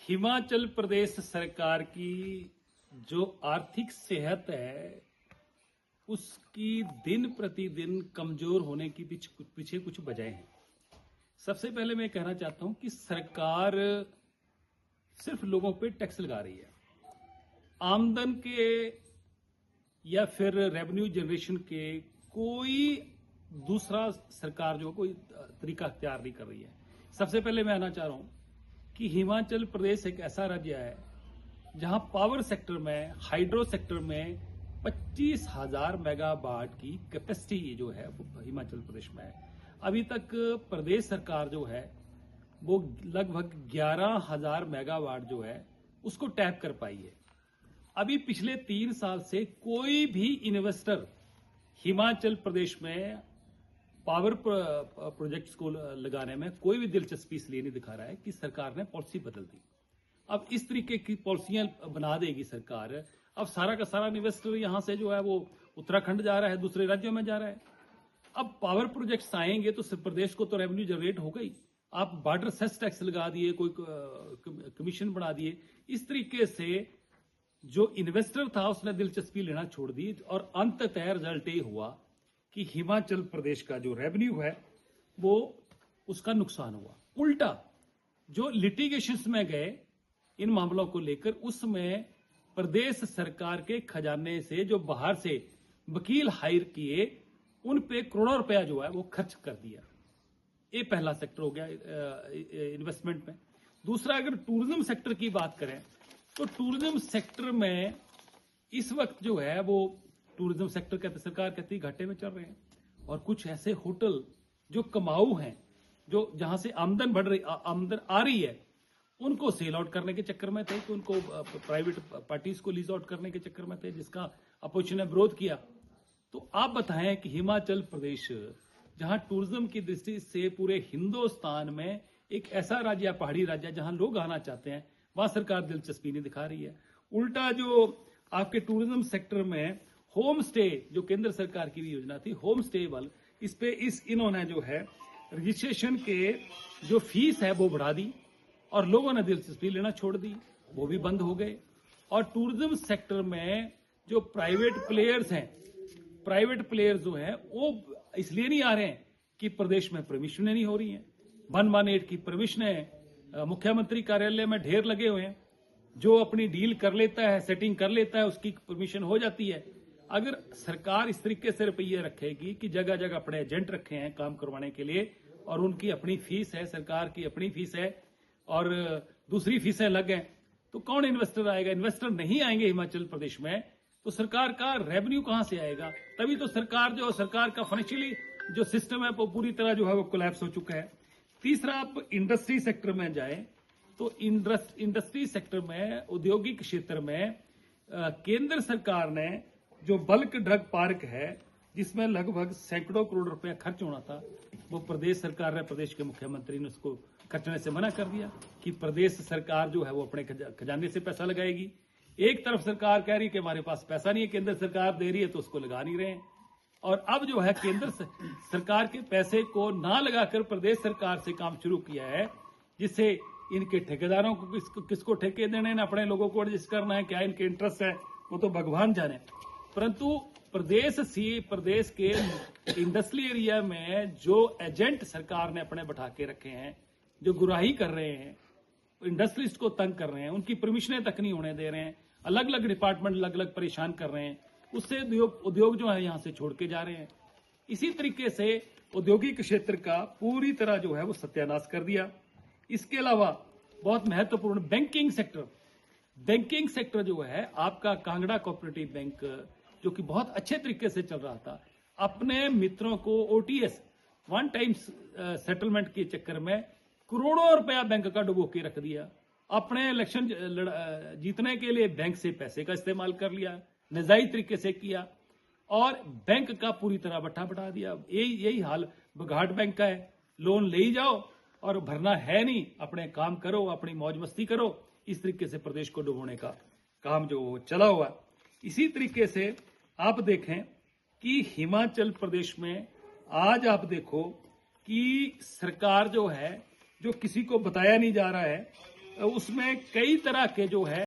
हिमाचल प्रदेश सरकार की जो आर्थिक सेहत है उसकी दिन प्रतिदिन कमजोर होने की पीछे कुछ वजह हैं। सबसे पहले मैं कहना चाहता हूं कि सरकार सिर्फ लोगों पे टैक्स लगा रही है। आमदन के या फिर रेवेन्यू जनरेशन के कोई दूसरा सरकार जो कोई तरीका अख्तियार नहीं कर रही है। सबसे पहले मैं आना चाह रहा हूं कि हिमाचल प्रदेश एक ऐसा राज्य है जहां पावर सेक्टर में, हाइड्रो सेक्टर में 25,000 मेगावाट की कैपेसिटी जो है वो हिमाचल प्रदेश में है। अभी तक प्रदेश सरकार जो है वो लगभग 11,000 मेगावाट जो है उसको टैप कर पाई है। अभी पिछले 3 साल से कोई भी इन्वेस्टर हिमाचल प्रदेश में पावर प्रोजेक्ट्स को लगाने में कोई भी दिलचस्पी इसलिए नहीं दिखा रहा है कि सरकार ने पॉलिसी बदल दी। अब इस तरीके की पॉलिसियां बना देगी सरकार। अब सारा का सारा इन्वेस्टर यहां से जो है वो उत्तराखंड जा रहा है, दूसरे राज्यों में जा रहा है। अब पावर प्रोजेक्ट्स आएंगे तो प्रदेश को तो रेवेन्यू जनरेट हो गई। आप बॉर्डर सेस टैक्स लगा दिए, कोई कमीशन बढ़ा दिए। इस तरीके से जो इन्वेस्टर था उसने दिलचस्पी लेना छोड़ दी और अंततः रिजल्ट ये हुआ कि हिमाचल प्रदेश का जो रेवेन्यू है वो उसका नुकसान हुआ। उल्टा जो लिटिगेशंस में गए इन मामलों को लेकर, उसमें प्रदेश सरकार के खजाने से जो बाहर से वकील हायर किए उन पे करोड़ों रुपया जो है वो खर्च कर दिया। ये पहला सेक्टर हो गया इन्वेस्टमेंट में। दूसरा, अगर टूरिज्म सेक्टर की बात करें तो टूरिज्म सेक्टर में इस वक्त जो है वो टूरिज्म सेक्टर कहते, सरकार कहती है घाटे में चल रहे हैं। और कुछ ऐसे होटल जो कमाऊ हैं, जो जहां से आमदन बढ़ रही, आमदन आ रही है, उनको सेल आउट करने के चक्कर में थे, कि उनको प्राइवेट पार्टीज को लीज आउट करने के चक्कर में थे, जिसका अपोजिशन ने विरोध किया। तो आप बताएं कि हिमाचल प्रदेश जहां टूरिज्म की दृष्टि से पूरे हिंदुस्तान में एक ऐसा राज्य, पहाड़ी राज्य जहां लोग आना चाहते हैं, वहां सरकार दिलचस्पी नहीं दिखा रही है। उल्टा जो आपके टूरिज्म सेक्टर में होम स्टे, जो केंद्र सरकार की भी योजना थी होम स्टे वाल, इस पे इन्होंने जो है रजिस्ट्रेशन के जो फीस है वो बढ़ा दी और लोगों ने दिलचस्पी लेना छोड़ दी, वो भी बंद हो गए। और टूरिज्म सेक्टर में जो प्राइवेट प्लेयर्स जो हैं वो इसलिए नहीं आ रहे हैं कि प्रदेश में परमिशनें नहीं हो रही हैं। 118 की परमिशनें मुख्यमंत्री कार्यालय में ढेर लगे हुए हैं। जो अपनी डील कर लेता है, सेटिंग कर लेता है, उसकी परमिशन हो जाती है। अगर सरकार इस तरीके से रुपये रखेगी कि जगह जगह अपने एजेंट रखे हैं काम करवाने के लिए और उनकी अपनी फीस है, सरकार की अपनी फीस है और दूसरी फीसें अलग हैं, तो कौन इन्वेस्टर आएगा? इन्वेस्टर नहीं आएंगे हिमाचल प्रदेश में, तो सरकार का रेवेन्यू कहां से आएगा? तभी तो सरकार का फाइनेंशियली जो सिस्टम है वो पूरी तरह जो है वो कोलैप्स हो चुका है। तीसरा, आप इंडस्ट्री सेक्टर में जाए तो इंडस्ट्री सेक्टर में, औद्योगिक क्षेत्र में केंद्र सरकार ने जो बल्क ड्रग पार्क है जिसमें लगभग सैकड़ों करोड़ रुपया खर्च होना था, वो प्रदेश सरकार ने, प्रदेश के मुख्यमंत्री ने उसको खर्चने से मना कर दिया कि प्रदेश सरकार जो है वो अपने खजाने से पैसा लगाएगी। एक तरफ सरकार कह रही है कि हमारे पास पैसा नहीं है, केंद्र सरकार दे रही है तो उसको लगा नहीं रहे हैं। और अब जो है केंद्र सरकार के पैसे को ना लगाकर प्रदेश सरकार से काम शुरू किया है, जिससे इनके ठेकेदारों को किसको ठेके देने हैं, अपने लोगों को एडजस्ट करना है, क्या इनके इंटरेस्ट है वो तो भगवान जाने। परंतु प्रदेश के इंडस्ट्रियल एरिया में जो एजेंट सरकार ने अपने बैठा के रखे हैं, जो गुराही कर रहे हैं, इंडस्ट्रिस्ट को तंग कर रहे हैं, उनकी परमिशनें तक नहीं होने दे रहे हैं, अलग अलग डिपार्टमेंट अलग अलग परेशान कर रहे हैं, उससे उद्योग जो है यहां से छोड़ के जा रहे हैं। इसी तरीके से औद्योगिक क्षेत्र का पूरी तरह जो है वो सत्यानाश कर दिया। इसके अलावा बहुत महत्वपूर्ण बैंकिंग सेक्टर जो है आपका, कांगड़ा कोऑपरेटिव बैंक जो कि बहुत अच्छे तरीके से चल रहा था, अपने मित्रों को OTS, वन टाइम सेटलमेंट के चक्कर में करोड़ों रुपया बैंक का डुबो के रख दिया। अपने इलेक्शन जीतने के लिए बैंक से पैसे का इस्तेमाल कर लिया, नाजायज तरीके से किया और बैंक का पूरी तरह बट्टा बटा दिया। यही हाल बघाट बैंक का है। लोन ले ही जाओ और भरना है नहीं, अपने काम करो, अपनी मौज मस्ती करो। इस तरीके से प्रदेश को डुबोने का काम जो चला हुआ। इसी तरीके से आप देखें कि हिमाचल प्रदेश में आज आप देखो कि सरकार जो है, जो किसी को बताया नहीं जा रहा है उसमें कई तरह के जो है